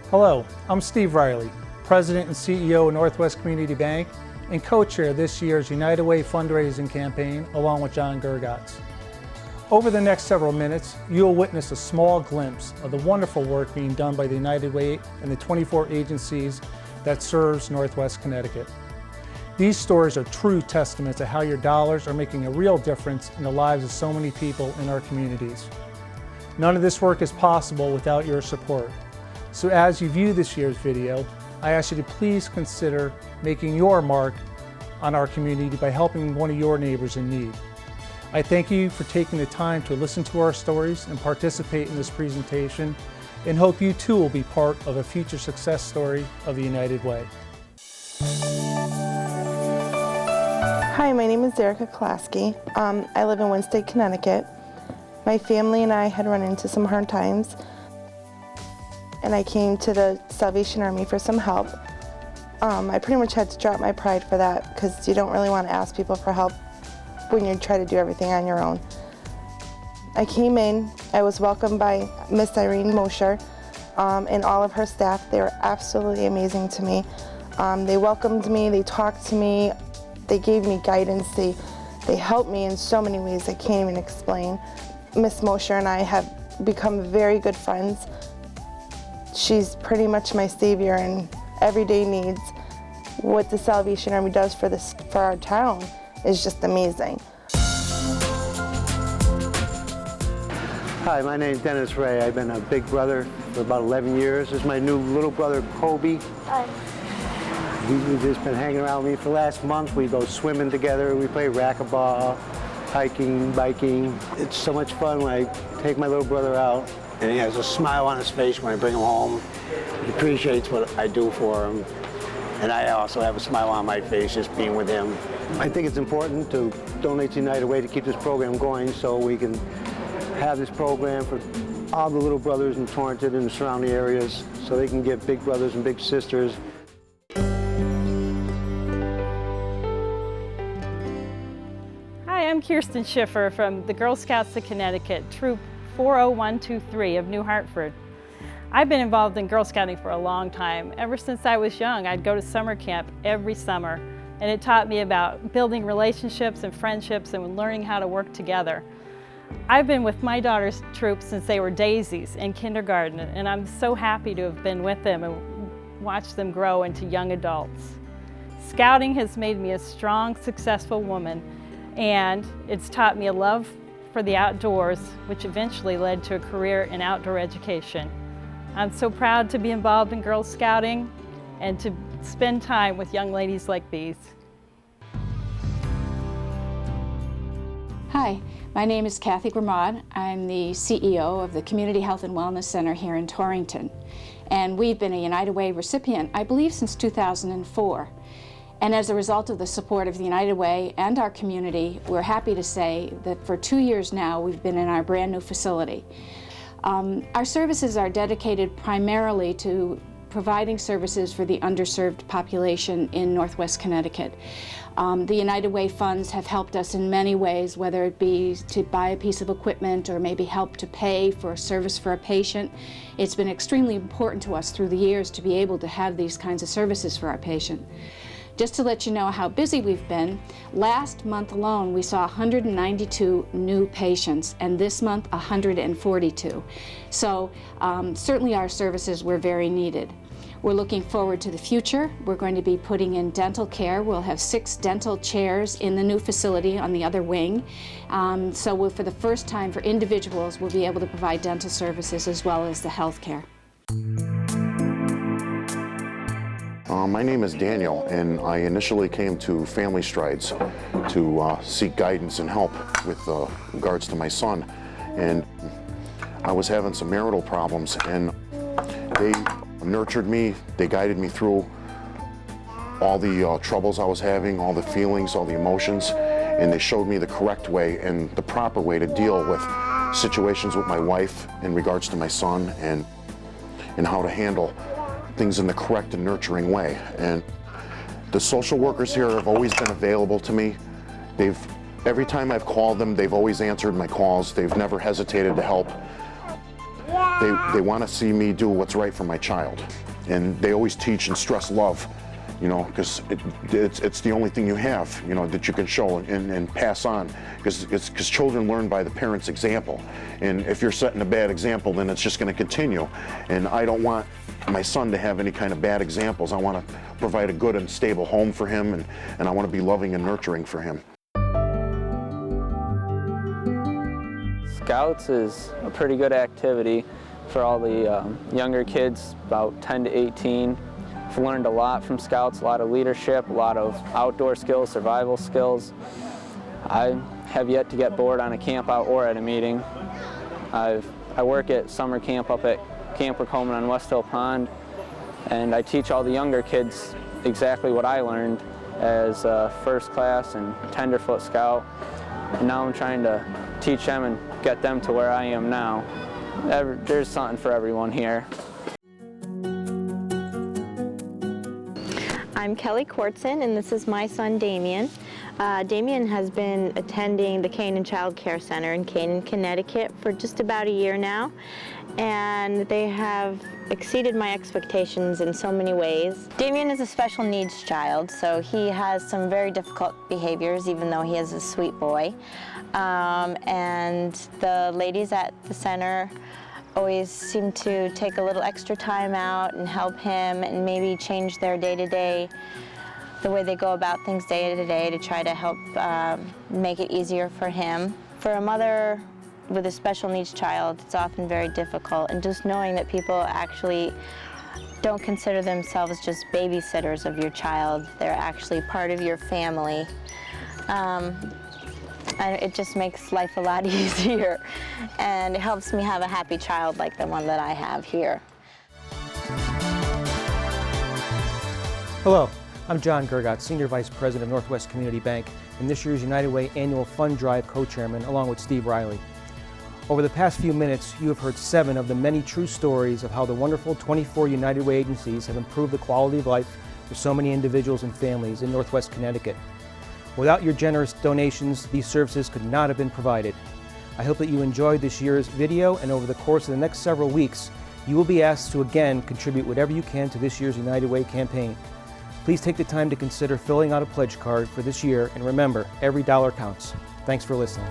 Hello, I'm Steve Riley, President and CEO of Northwest Community Bank and co-chair of this year's United Way fundraising campaign along with John Gergatz. Over the next several minutes, you'll witness a small glimpse of the wonderful work being done by the United Way and the 24 agencies that serves Northwest Connecticut. These stories are true testaments to how your dollars are making a real difference in the lives of so many people in our communities. None of this work is possible without your support. So as you view this year's video, I ask you to please consider making your mark on our community by helping one of your neighbors in need. I thank you for taking the time to listen to our stories and participate in this presentation, and hope you too will be part of a future success story of the United Way. Hi, my name is Erica Klasky. I live in Winsted, Connecticut. My family and I had run into some hard times, and I came to the Salvation Army for some help. I pretty much had to drop my pride for that because you don't really want to ask people for help when you try to do everything on your own. I came in, I was welcomed by Miss Irene Mosher and all of her staff. They were absolutely amazing to me. They welcomed me, they talked to me, they gave me guidance, they helped me in so many ways I can't even explain. Miss Mosher and I have become very good friends. She's pretty much my savior in everyday needs. What the Salvation Army does for our town is just amazing. Hi, my name is Dennis Ray. I've been a big brother for about 11 years. This is my new little brother, Kobe. Hi. He's just been hanging around with me for the last month. We go swimming together, we play racquetball, hiking, biking. It's so much fun when I take my little brother out, and he has a smile on his face when I bring him home. He appreciates what I do for him, and I also have a smile on my face just being with him. I think it's important to donate to United Way to keep this program going so we can have this program for all the little brothers in Torrington and the surrounding areas so they can get big brothers and big sisters. Hi, I'm Kirsten Schiffer from the Girl Scouts of Connecticut, Troop 40123 of New Hartford. I've been involved in Girl Scouting for a long time. Ever since I was young, I'd go to summer camp every summer, and it taught me about building relationships and friendships and learning how to work together. I've been with my daughter's troop since they were daisies in kindergarten, and I'm so happy to have been with them and watched them grow into young adults. Scouting has made me a strong, successful woman, and it's taught me a love for the outdoors, which eventually led to a career in outdoor education. I'm so proud to be involved in Girl Scouting and to spend time with young ladies like these. Hi, my name is Kathy Gramad. I'm the CEO of the Community Health and Wellness Center here in Torrington. And we've been a United Way recipient, I believe, since 2004. And as a result of the support of the United Way and our community, we're happy to say that for 2 years now, we've been in our brand new facility. Our services are dedicated primarily to providing services for the underserved population in Northwest Connecticut. The United Way funds have helped us in many ways, whether it be to buy a piece of equipment or maybe help to pay for a service for a patient. It's been extremely important to us through the years to be able to have these kinds of services for our patient. Just to let you know how busy we've been, last month alone we saw 192 new patients, and this month 142. So certainly our services were very needed. We're looking forward to the future. We're going to be putting in dental care. We'll have 6 dental chairs in the new facility on the other wing. So for the first time for individuals, we'll be able to provide dental services as well as the health care. My name is Daniel, and I initially came to Family Strides to seek guidance and help with regards to my son. And I was having some marital problems, and they nurtured me, they guided me through all the troubles I was having, all the feelings, all the emotions, and they showed me the correct way and the proper way to deal with situations with my wife in regards to my son, and how to handle things in the correct and nurturing way. And the social workers here have always been available to me. Every time I've called them, they've always answered my calls. They've never hesitated to help. they want to see me do what's right for my child. And they always teach and stress love, you know, because it's the only thing you have, you know, that you can show and pass on, because children learn by the parents' example. And if you're setting a bad example, then it's just going to continue. And I don't want my son to have any kind of bad examples. I want to provide a good and stable home for him, and I want to be loving and nurturing for him. Scouts is a pretty good activity for all the younger kids, about 10 to 18. I've learned a lot from Scouts, a lot of leadership, a lot of outdoor skills, survival skills. I have yet to get bored on a camp out or at a meeting. I work at summer camp up at Camp Coleman on West Hill Pond, and I teach all the younger kids exactly what I learned as a first class and tenderfoot scout. And now I'm trying to teach them and get them to where I am now. There's something for everyone here. I'm Kelly Quartzen, and this is my son Damien. Damien has been attending the Canaan Child Care Center in Canaan, Connecticut for just about a year now, and they have exceeded my expectations in so many ways. Damien is a special needs child, so he has some very difficult behaviors, even though he is a sweet boy. And the ladies at the center always seem to take a little extra time out and help him and maybe change their day-to-day, the way they go about things day-to-day to try to help make it easier for him. For a mother with a special needs child, it's often very difficult, and just knowing that people actually don't consider themselves just babysitters of your child, they're actually part of your family. It just makes life a lot easier, and it helps me have a happy child like the one that I have here. Hello, I'm John Gergott, Senior Vice President of Northwest Community Bank and this year's United Way Annual Fund Drive Co-Chairman, along with Steve Riley. Over the past few minutes, you have heard 7 of the many true stories of how the wonderful 24 United Way agencies have improved the quality of life for so many individuals and families in Northwest Connecticut. Without your generous donations, these services could not have been provided. I hope that you enjoyed this year's video, and over the course of the next several weeks, you will be asked to again contribute whatever you can to this year's United Way campaign. Please take the time to consider filling out a pledge card for this year, and remember, every dollar counts. Thanks for listening.